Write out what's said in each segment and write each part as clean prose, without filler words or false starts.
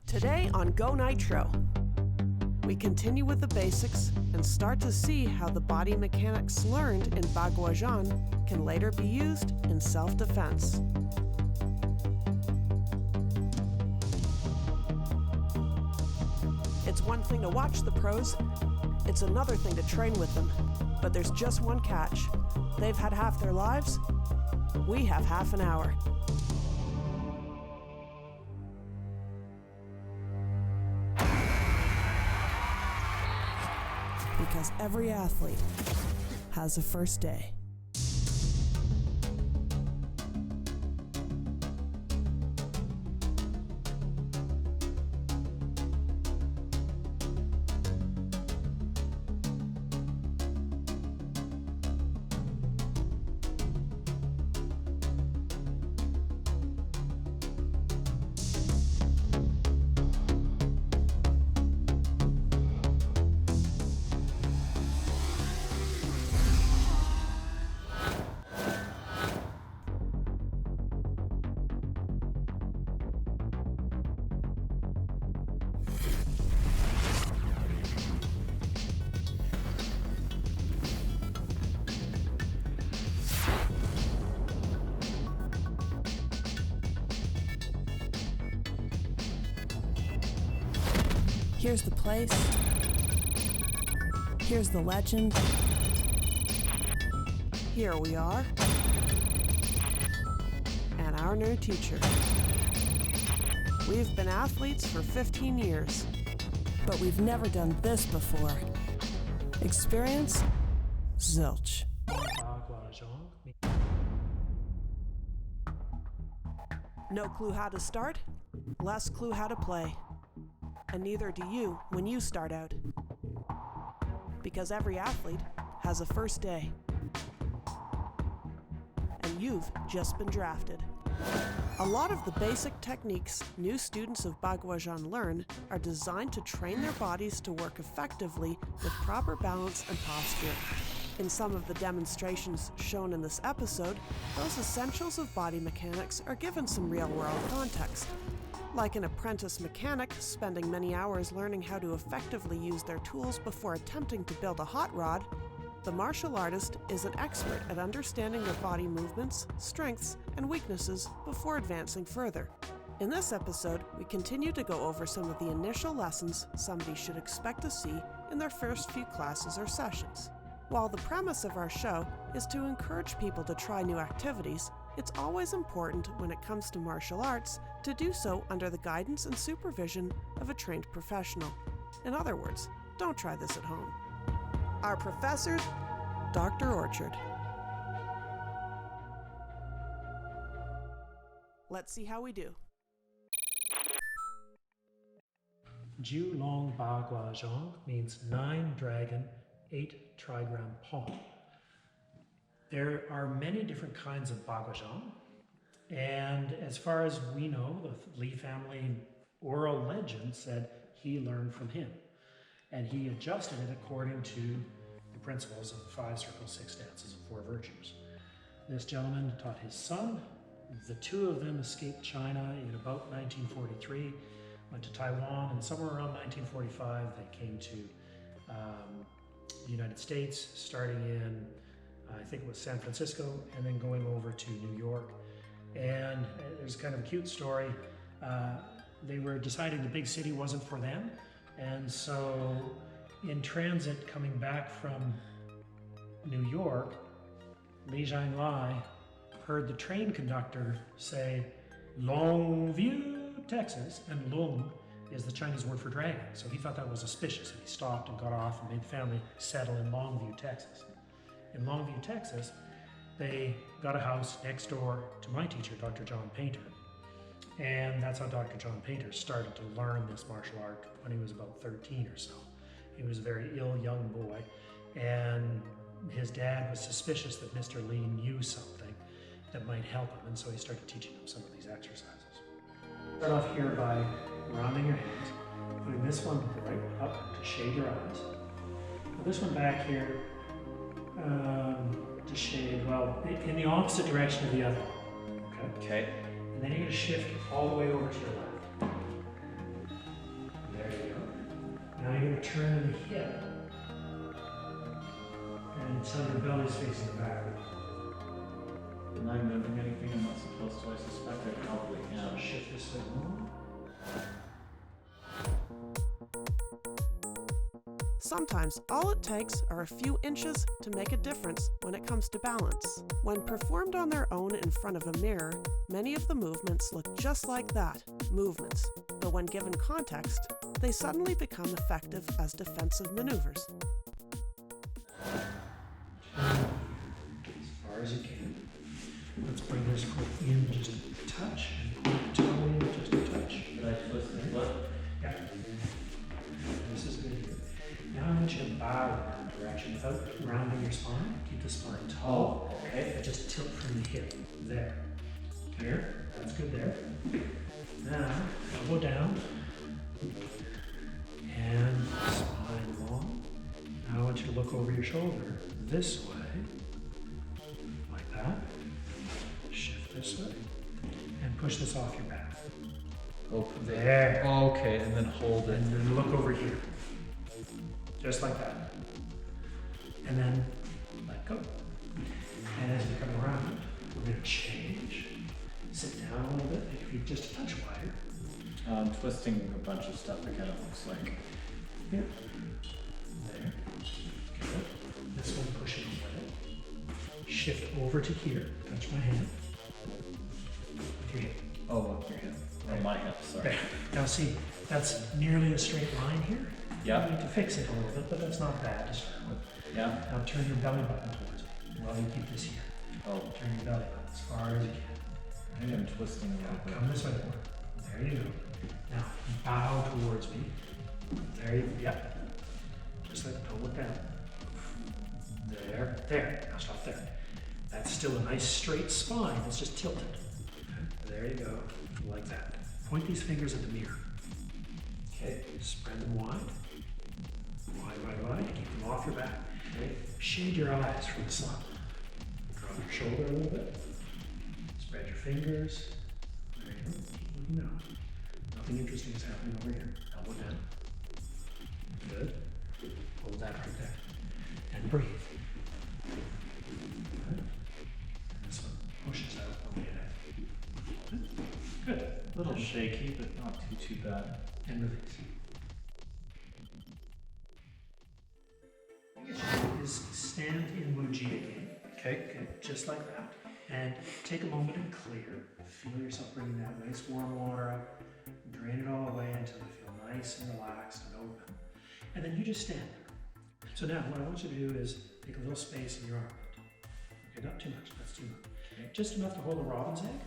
Today on GONITRO, we continue with the basics and start to see how the body mechanics learned in Baguazhang can later be used in self-defense. It's one thing to watch the pros, it's another thing to train with them. But there's just one catch. They've had half their lives, we have half an hour. Because every athlete has a first day. Here's the place. Here's the legend. Here we are. And our new teacher. We've been athletes for 15 years, but we've never done this before. Experience? Zilch. No clue how to start? Less clue how to play. And neither do you when you start out. Because every athlete has a first day. And you've just been drafted. A lot of the basic techniques new students of Baguazhang learn are designed to train their bodies to work effectively with proper balance and posture. In some of the demonstrations shown in this episode, those essentials of body mechanics are given some real-world context. Like an apprentice mechanic spending many hours learning how to effectively use their tools before attempting to build a hot rod, the martial artist is an expert at understanding their body movements, strengths, and weaknesses before advancing further. In this episode, we continue to go over some of the initial lessons somebody should expect to see in their first few classes or sessions. While the premise of our show is to encourage people to try new activities, it's always important when it comes to martial arts to do so under the guidance and supervision of a trained professional. In other words, don't try this at home. Our professor, Dr. Orchard. Let's see how we do. Jiu Long Baguazhang means 9 dragon, 8 trigram palm. There are many different kinds of Baguazhang, and as far as we know, the Li family oral legend said he learned from him, and he adjusted it according to the principles of the 5 circles, 6 stances, and 4 virtues. This gentleman taught his son. The two of them escaped China in about 1943, went to Taiwan, and somewhere around 1945 they came to the United States, starting in I think it was San Francisco, and then going over to New York. And there's kind of a cute story. They were deciding the big city wasn't for them, and so in transit coming back from New York, Li Zhanglai heard the train conductor say, Longview, Texas, and Long is the Chinese word for dragon. So he thought that was auspicious, and he stopped and got off and made the family settle in Longview, Texas. In Longview, Texas, they got a house next door to my teacher, Dr. John Painter. And that's how Dr. John Painter started to learn this martial art when he was about 13 or so. He was a very ill young boy, and his dad was suspicious that Mr. Lee knew something that might help him, and so he started teaching him some of these exercises. Start off here by rounding your hands, putting this one right up to shade your eyes. Put this one back here to shade, well, in the opposite direction of the other one. Okay. And then you're going to shift all the way over to your left. you're turning the hip. And so your belly's facing back. Am I moving anything I'm not supposed to? I suspect I probably am. Shift this way more. Sometimes all it takes are a few inches to make a difference when it comes to balance. When performed on their own in front of a mirror, many of the movements look just like that, movements. But when given context, they suddenly become effective as defensive maneuvers. As far as you can. Let's bring this foot in just a touch and put the toe in just a touch. Did I twist the foot? Yeah. This is good here. Now I want you to bow in that direction without rounding your spine. Keep the spine tall. Okay. But just tilt from the hip. There. Here. That's good there. Now, elbow down. And spine long. Now I want you to look over your shoulder this way. Like that. Shift this way. And push this off your back. Open There. Okay, and then hold it. And then look over here. Just like that. And then let go. And as we come around, we're going to change. Sit down a little bit, make your feet just a touch wider. Twisting a bunch of stuff again, it looks like. Here. There. Good. This one pushing away. Shift over to here. Touch my hand. With your hip. Oh, look, your hip. Oh, my hip, sorry. There. Now see, that's nearly a straight line here. Yeah. You need to fix it a little bit, but that's not bad to start with. Yeah. Now turn your belly button towards me while you keep this here. Oh, Turn your belly button as far as you can. I think I'm twisting a little bit. Come this way more. There you go. Now bow towards me. There you go. Yep. Just like, don't look down. There. There. Now stop there. That's still a nice straight spine. It's just tilted. There you go. Like that. Point these fingers at the mirror. Okay. Spread them wide. Wide, wide, wide. Keep them off your back. Okay. Shade your eyes from the sun. Drop your shoulder a little bit. Spread your fingers. There you go. Keep looking down. Nothing interesting is happening over here. Elbow down. Good. Hold that right there. And breathe. Good. And this one pushes out on the head. Good. A little shaky, but not too bad. And release. Is stand in Wuji again. Okay, just like that. And take a moment and clear. Feel yourself bringing that nice warm water up. Drain it all away until you feel nice and relaxed and open. And then you just stand there. So now what I want you to do is take a little space in your armpit. Okay, not too much, that's too much. Okay. Just enough to hold a robin's egg.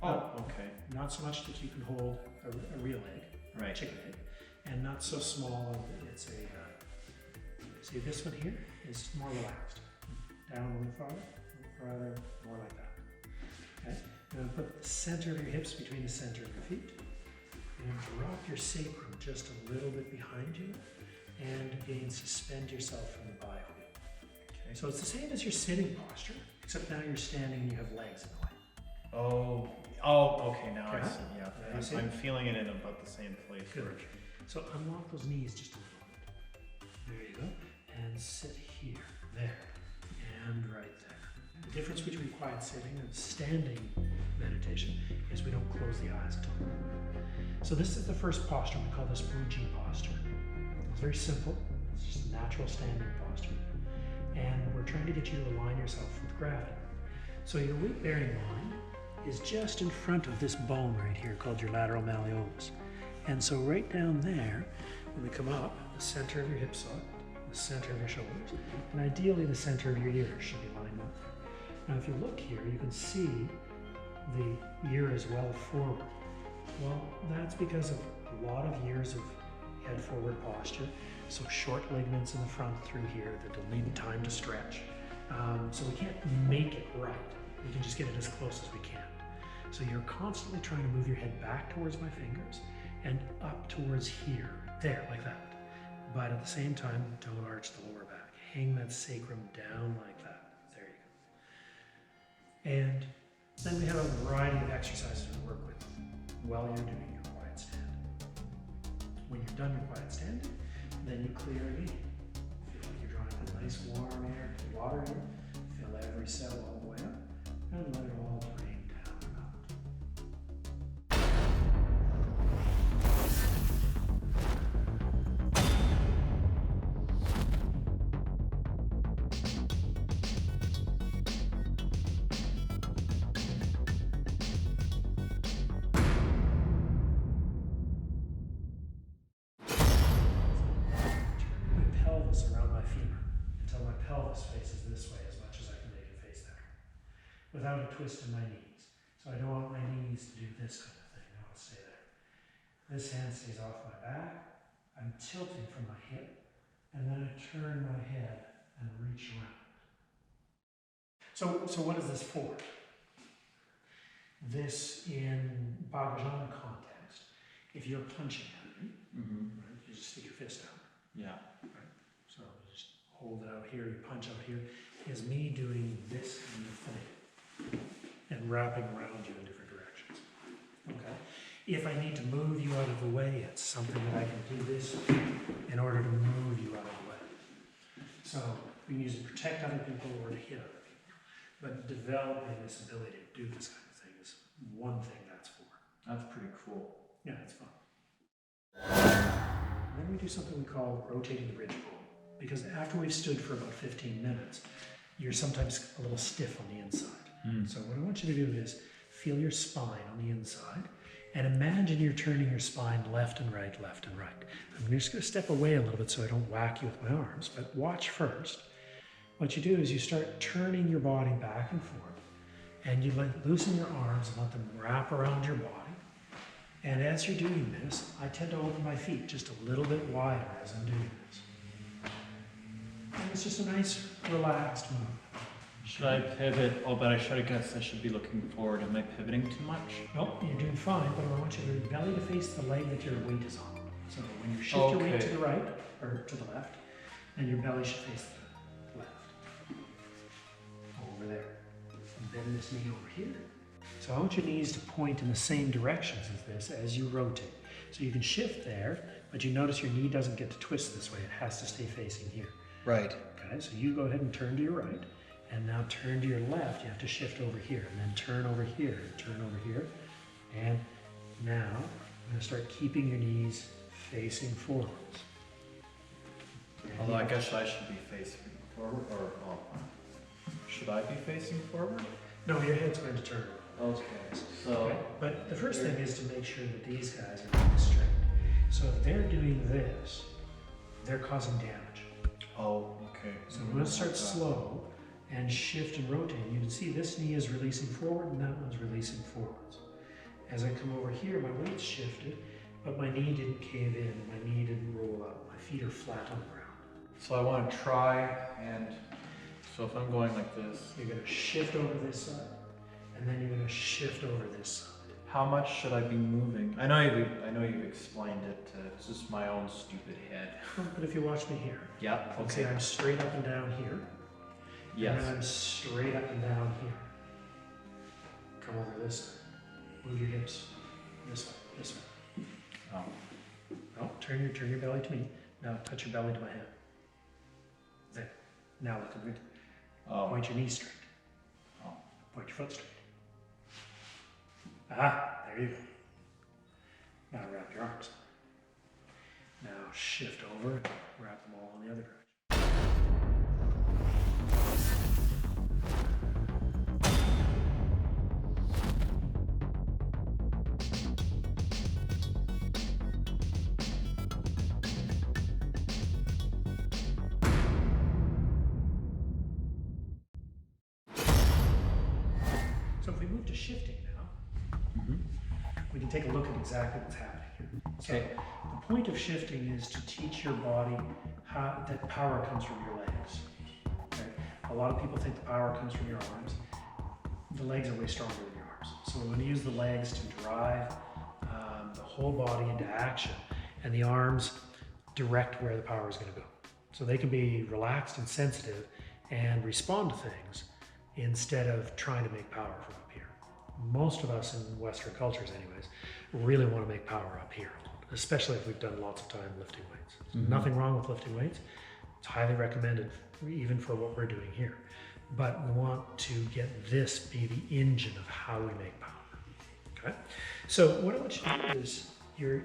Oh, okay. Not so much that you can hold a real egg, Right. chicken egg, and not so small that it's a, see this one here is more relaxed. Down a little farther, more like that. Okay, and then put the center of your hips between the center of your feet, and drop your sacrum just a little bit behind you, and again suspend yourself from the biwheel. Okay, so it's the same as your sitting posture, except now you're standing and you have legs in the way. Oh, okay, now I Okay. see, yeah. Now you see? I'm feeling it in about the same place. Good. So unlock those knees just a little bit. There you go. And sit here, there, and right there. The difference between quiet sitting and standing meditation is we don't close the eyes at all. So this is the first posture. We call this Wuji posture. It's very simple. It's just a natural standing posture. And we're trying to get you to align yourself with gravity. So your weight-bearing line is just in front of this bone right here called your lateral malleolus. And so right down there, when we come up, the center of your hip socket, the center of your shoulders, and ideally the center of your ears should be lined up. Now if you look here, you can see the ear is well forward. Well, that's because of a lot of years of head forward posture, so short ligaments in the front through here that will need time to stretch. So we can't make it right. We can just get it as close as we can. So you're constantly trying to move your head back towards my fingers and up towards here, there, like that. But at the same time, don't arch the lower back. Hang that sacrum down like that. There you go. And then we have a variety of exercises to work with while you're doing your quiet stand. When you're done your quiet standing, Then you clear again. Feel like you're drawing a nice warm air, water in. Fill every cell all the way up and let it all drain down and out. Around my femur until my pelvis faces this way as much as I can make it face that way, without a twist in my knees. So I don't want my knees to do this kind of thing. I want to stay there. This hand stays off my back. I'm tilting from my hip, and then I turn my head and reach around. So what is this for? This, in Baguazhang context, if you're punching at me, right, you just stick your fist out. Yeah. So just hold it out here, you punch out here, is me doing this kind of thing and wrapping around you in different directions. Okay? If I need to move you out of the way, it's something that I can do this in order to move you out of the way. So we can use it to protect other people or to hit other people. But developing this ability to do this kind of thing is one thing that's for. That's pretty cool. Yeah, it's fun. And then we do something we call rotating the ridge pull. Because after we've stood for about 15 minutes, you're sometimes a little stiff on the inside. So what I want you to do is feel your spine on the inside and imagine you're turning your spine left and right, left and right. I'm just going to step away a little bit so I don't whack you with my arms, but watch first. What you do is you start turning your body back and forth, and you loosen your arms and let them wrap around your body. And as you're doing this, I tend to open my feet just a little bit wider as I'm doing this. And it's just a nice, relaxed move. Should I pivot? Oh, but I guess I should be looking forward. Am I pivoting too much? Nope, you're doing fine, but I want your belly to face the leg that your weight is on. So when you shift your weight to the right, or to the left, then your belly should face the left. Over there. And bend this knee over here. So I want your knees to point in the same directions as this as you rotate. So you can shift there, but you notice your knee doesn't get to twist this way. It has to stay facing here. Right. Okay, so you go ahead and turn to your right, and now turn to your left. You have to shift over here, and then turn over here, and turn over here. And now I'm going to start keeping your knees facing forwards. Although I guess I should be facing forward, or should I be facing forward? No, your head's going to turn around. Okay, so... Okay? But the first thing is to make sure that these guys are doing straight. So if they're doing this, they're causing damage. Oh, okay. So I'm going to start slow and shift and rotate. You can see this knee is releasing forward and that one's releasing forwards. As I come over here, my weight's shifted, but my knee didn't cave in, my knee didn't roll out. My feet are flat on the ground. So I want to try, and so if I'm going like this, You're going to shift over this side, and then you're going to shift over this side. how much should I be moving? I know you've explained it. It's just my own stupid head. But if you watch me here, Yep. okay, Okay. I'm straight up and down here. Yes. And then I'm straight up and down here. Come over this side. Move your hips. This way. This way. Oh. No, turn your belly to me. Now touch your belly to my hand. There. Now look at me. Oh. Point your knees straight. Oh. Point your foot straight. Ah, there you go. Now wrap your arms. Now shift over, wrap them all in the other direction. So if we move to shifting now, we can take a look at exactly what's happening here. So Okay. the point of shifting is to teach your body how that power comes from your legs. Okay? A lot of people think the power comes from your arms. The legs are way stronger than your arms. So we're going to use the legs to drive the whole body into action, and the arms direct where the power is going to go. So they can be relaxed and sensitive and respond to things instead of trying to make power from up here. Most of us in Western cultures anyways, really want to make power up here a little especially if we've done lots of time lifting weights. There's nothing wrong with lifting weights. It's highly recommended, even for what we're doing here. But we want to get this be the engine of how we make power. Okay? So what I want you to do is you're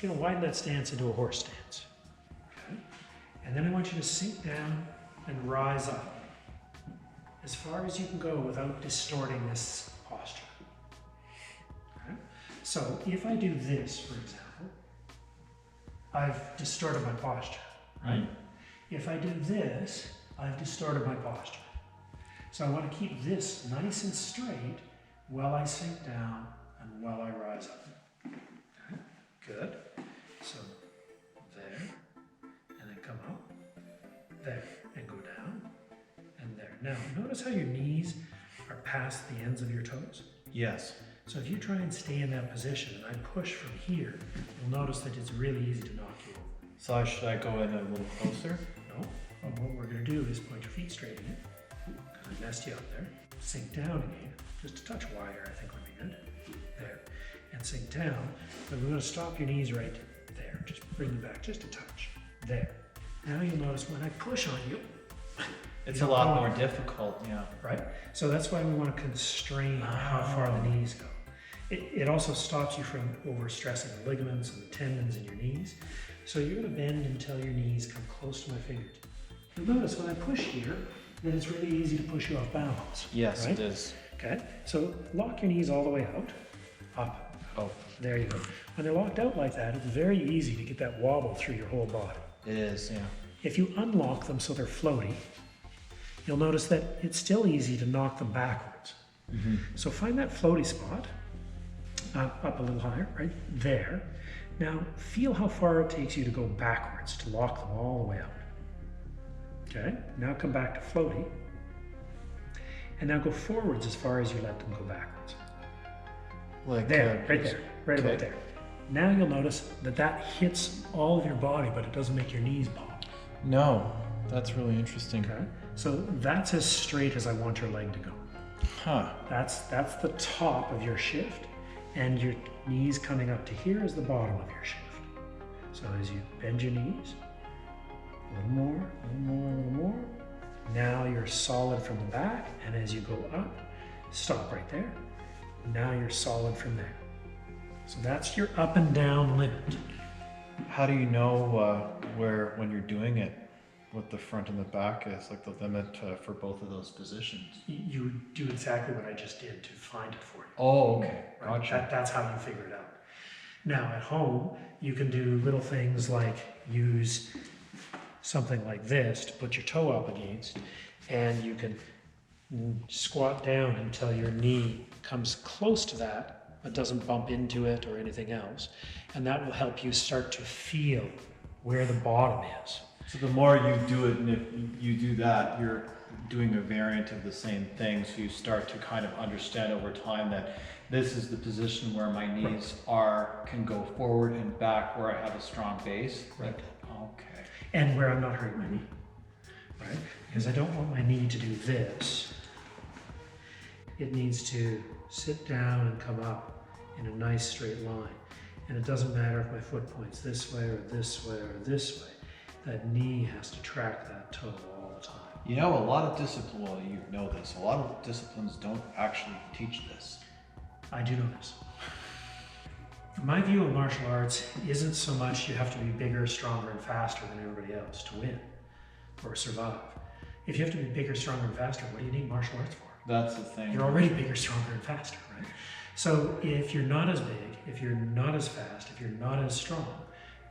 going to widen that stance into a horse stance. Okay? And then I want you to sink down and rise up as far as you can go without distorting this posture. Okay? So if I do this, for example, I've distorted my posture, right? If I do this, I've distorted my posture. So I want to keep this nice and straight while I sink down and while I rise up. Okay, good. So there, and then come up, there, and go down, and there. Now, notice how your knees are past the ends of your toes? Yes. So if you try and stay in that position and I push from here, you'll notice that it's really easy to knock you over. So should I go in a little closer? No, but what we're going to do is point your feet straight in. Kind of messed you up there. Sink down again. Just a touch wider, I think would be good. There. And sink down. But we're going to stop your knees right there. Just bring them back just a touch. There. Now you'll notice when I push on you, It's a lot more difficult, yeah. right? So that's why we want to constrain how far the knees go. It also stops you from overstressing the ligaments and the tendons in your knees. So you're going to bend until your knees come close to my fingertips. You'll notice when I push here, that it's really easy to push you off balance. Yes, right? it is. Okay, so lock your knees all the way out, up. Oh, There you go. When they're locked out like that, it's very easy to get that wobble through your whole body. it is, yeah. If you unlock them so they're floaty, you'll notice that it's still easy to knock them backwards. So find that floaty spot, up a little higher, right there. Now feel how far it takes you to go backwards to lock them all the way out. Okay, now come back to floaty. And now go forwards as far as you let them go backwards. Like There, right there, right about okay. there. Now you'll notice that that hits all of your body, but it doesn't make your knees pop. No, that's really interesting. Okay, so that's as straight as I want your leg to go. Huh. That's the top of your shift, and your knees coming up to here is the bottom of your shift. So as you bend your knees, a little more, a little more, a little more. Now you're solid from the back, and as you go up, stop right there. Now you're solid from there. So that's your up and down limit. How do you know where, when you're doing it, what the front and the back is, like the limit for both of those positions? You do exactly what I just did to find it for you. Oh, okay. Right? Gotcha. That's how you figure it out. Now at home, you can do little things like use something like this to put your toe up against, and you can squat down until your knee comes close to that, but doesn't bump into it or anything else. And that will help you start to feel where the bottom is. So the more you do it, and if you do that, you're doing a variant of the same thing. So you start to kind of understand over time that this is the position where my knees can go forward and back, where I have a strong base. Right. Okay. And where I'm not hurting my knee, right? Because I don't want my knee to do this. It needs to sit down and come up in a nice straight line. And it doesn't matter if my foot points this way or this way or this way. That knee has to track that toe all the time. You know, a lot of discipline, well, you know this, a lot of disciplines don't actually teach this. I do know this. My view of martial arts isn't so much you have to be bigger, stronger, and faster than everybody else to win or survive. If you have to be bigger, stronger, and faster, what do you need martial arts for? That's the thing. You're already bigger, stronger, and faster, right? So if you're not as big, if you're not as fast, if you're not as strong,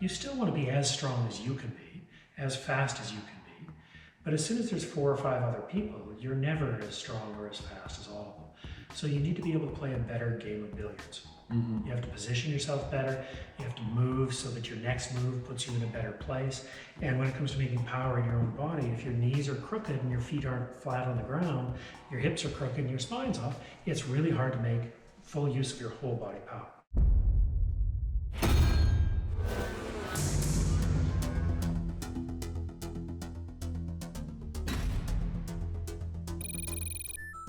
you still want to be as strong as you can be, as fast as you can be. But as soon as there's 4 or 5 other people, you're never as strong or as fast as all of them. So you need to be able to play a better game of billiards. You have to position yourself better. You have to move so that your next move puts you in a better place. And when it comes to making power in your own body, if your knees are crooked and your feet aren't flat on the ground, your hips are crooked and your spine's off, it's really hard to make full use of your whole body power.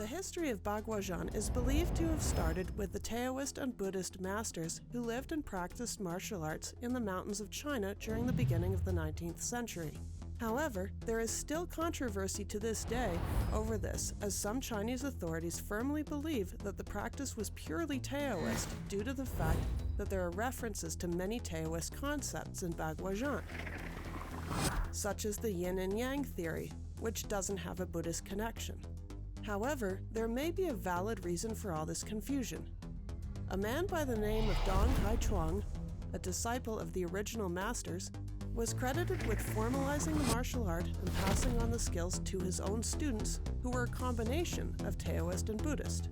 The history of Baguazhang is believed to have started with the Taoist and Buddhist masters who lived and practiced martial arts in the mountains of China during the beginning of the 19th century. However, there is still controversy to this day over this, as some Chinese authorities firmly believe that the practice was purely Taoist due to the fact that there are references to many Taoist concepts in Baguazhang, such as the yin and yang theory, which doesn't have a Buddhist connection. However, there may be a valid reason for all this confusion. A man by the name of Dong Haichuang, a disciple of the original masters, was credited with formalizing the martial art and passing on the skills to his own students, who were a combination of Taoist and Buddhist.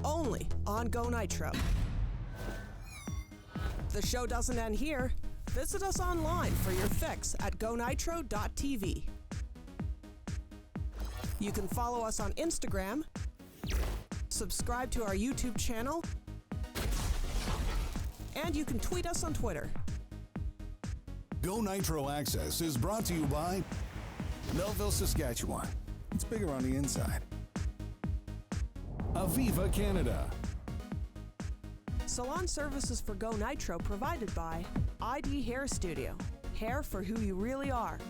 Only on GONITRO. The show doesn't end here. Visit us online for your fix at gonitro.tv. You can follow us on Instagram, subscribe to our YouTube channel, and you can tweet us on Twitter. GONITRO Access is brought to you by Melville, Saskatchewan. It's bigger on the inside. Aviva Canada. Salon services for GONITRO provided by ID Hair Studio. Hair for who you really are.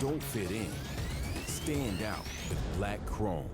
Don't fit in. Stand out with black chrome.